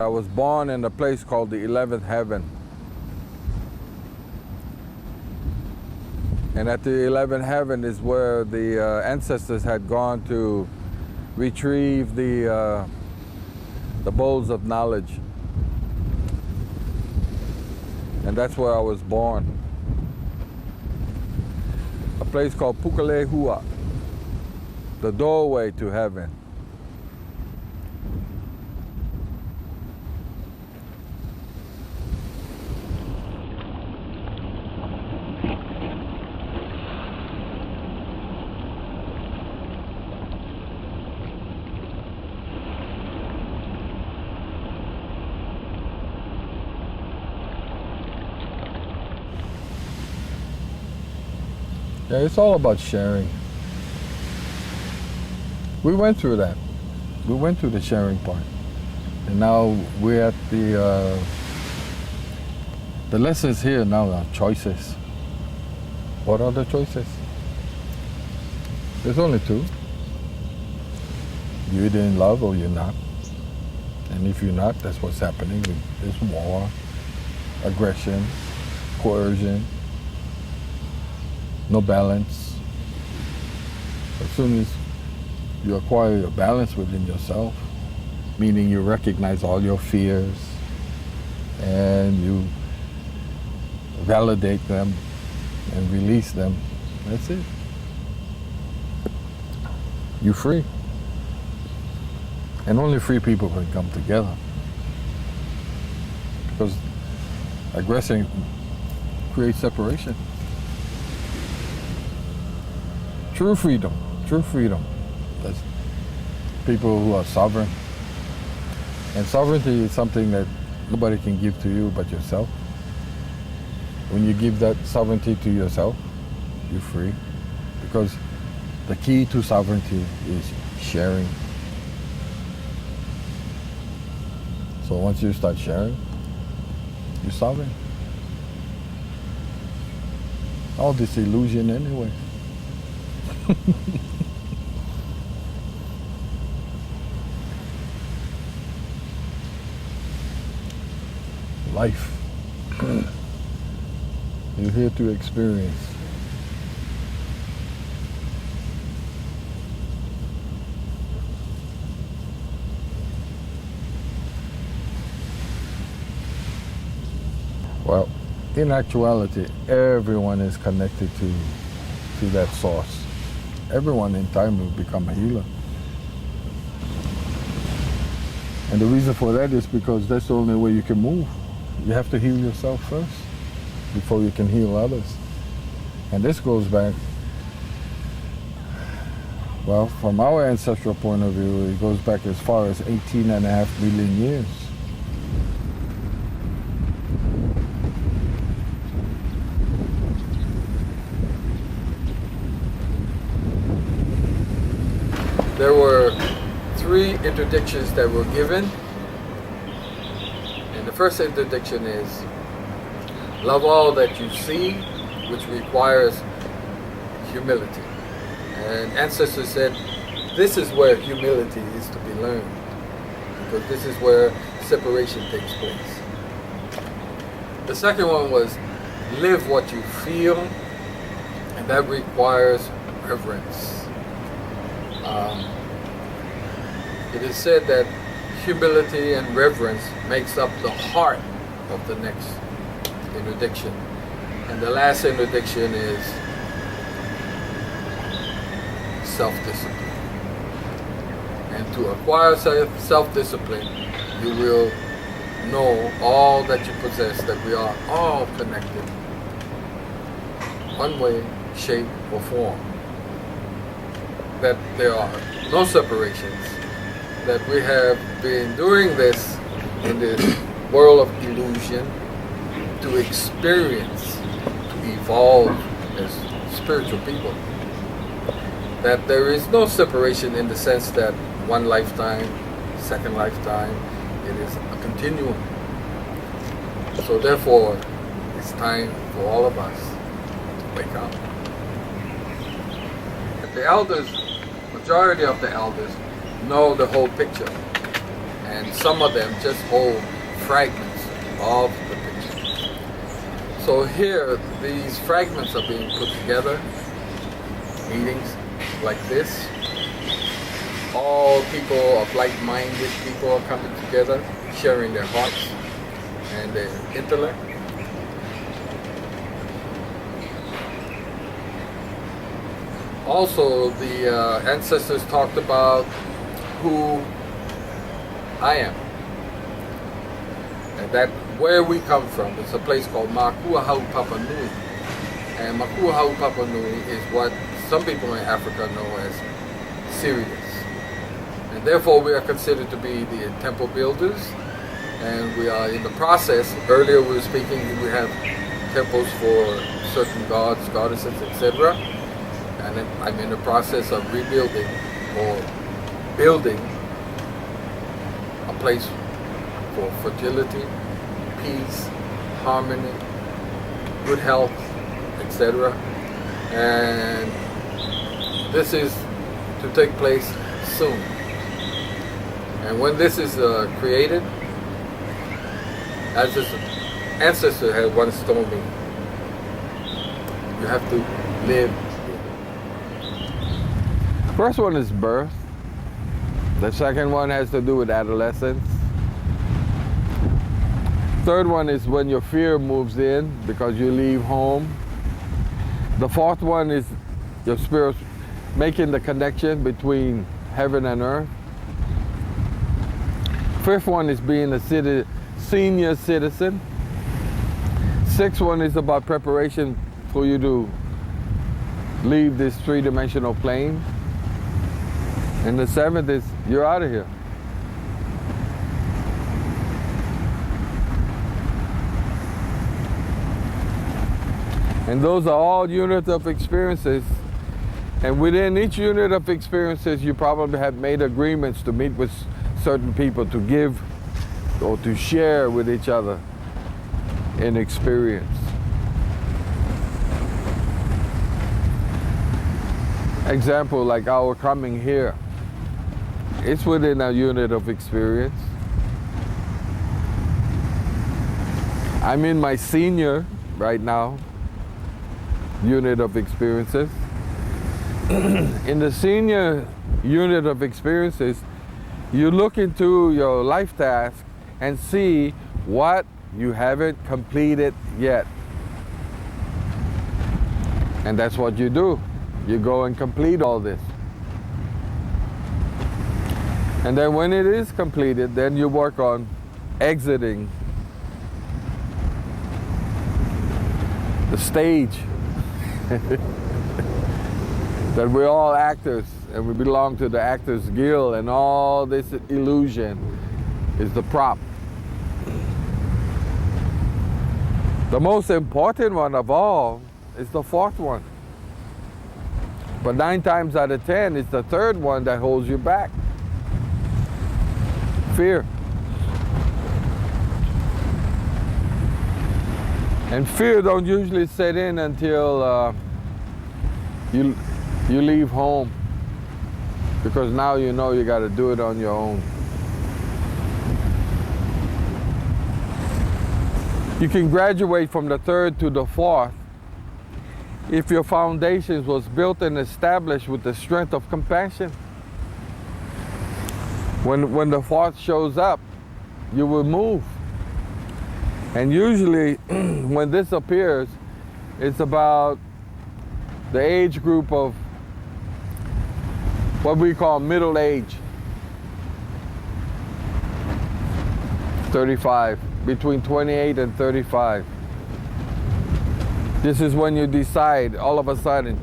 I was born in a place called the 11th Heaven. And at the 11th Heaven is where the ancestors had gone to retrieve the bowls of knowledge. And that's where I was born. A place called Pukalehua, the doorway to heaven. Yeah, it's all about sharing. We went through that. We went through the sharing part. And now we're at the lessons here now are choices. What are the choices? There's only two. You're either in love or you're not. And if you're not, that's what's happening. There's war, aggression, coercion, no balance. As soon as you acquire your balance within yourself, meaning you recognize all your fears and you validate them and release them, that's it. You're free. And only free people can come together. Because aggression creates separation. True freedom. That's people who are sovereign. And sovereignty is something that nobody can give to you but yourself. When you give that sovereignty to yourself, you're free. Because the key to sovereignty is sharing. So once you start sharing, you're sovereign. All this illusion anyway. Life. You're here to experience. Well, in actuality, everyone is connected to that source. Everyone in time will become a healer. And the reason for that is because that's the only way you can move. You have to heal yourself first before you can heal others. And this goes back, well, from our ancestral point of view, it goes back as far as 18.5 million years. There were 3 interdictions that were given. And the first interdiction is, love all that you see, which requires humility. And ancestors said, this is where humility is to be learned, because this is where separation takes place. The second one was, live what you feel, and that requires reverence. It is said that humility and reverence makes up the heart of the next interdiction. And the last interdiction is self-discipline. And to acquire self-discipline, you will know all that you possess, that we are all connected, one way, shape, or form. That there are no separations, that we have been doing this in this world of illusion to experience, to evolve as spiritual people. That there is no separation in the sense that one lifetime, second lifetime, it is a continuum. So therefore, it's time for all of us to wake up. The elders, majority of the elders, know the whole picture. and some of them just hold fragments of the picture. So here, these fragments are being put together, meetings like this. All people of like-minded people are coming together, sharing their hearts and their intellect. Also, the ancestors talked about who I am. And that where we come from. It's a place called Makua Hau Nui. And Makua Hau Nui is what some people in Africa know as Sirius. And therefore we are considered to be the temple builders. And we are in the process. Earlier we were speaking, we have temples for certain gods, goddesses, etc. And then I'm in the process of rebuilding or building a place for fertility, peace, harmony, good health, etc. And this is to take place soon. And when this is created, as this ancestor had once told me, you have to live. First one is birth. The second one has to do with adolescence. Third one is when your fear moves in because you leave home. The fourth one is your spirit making the connection between heaven and earth. Fifth one is being a senior citizen. Sixth one is about preparation for you to leave this three-dimensional plane. And the seventh is you're out of here. And those are all units of experiences. And within each unit of experiences, you probably have made agreements to meet with certain people to give or to share with each other in experience. Example, like our coming here. It's within a unit of experience. I'm in my senior right now unit of experiences. In the senior unit of experiences, you look into your life task and see what you haven't completed yet. And that's what you do. You go and complete all this. And then when it is completed, then you work on exiting the stage. That we're all actors and we belong to the Actors Guild, and all this illusion is the prop. The most important one of all is the fourth one. But 9 times out of 10, it's the third one that holds you back. Fear. And fear don't usually set in until you leave home, because now you know you got to do it on your own. You can graduate from the third to the fourth if your foundations was built and established with the strength of compassion. When the fourth shows up, you will move. And usually when this appears, it's about the age group of what we call middle age. 35, between 28 and 35. This is when you decide all of a sudden,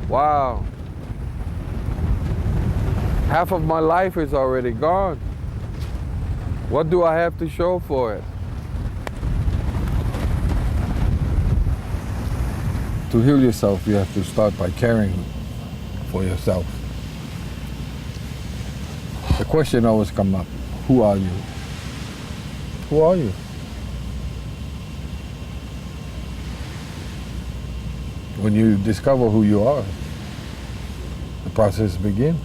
wow, half of my life is already gone. What do I have to show for it? To heal yourself, you have to start by caring for yourself. The question always comes up, who are you? Who are you? When you discover who you are, the process begins.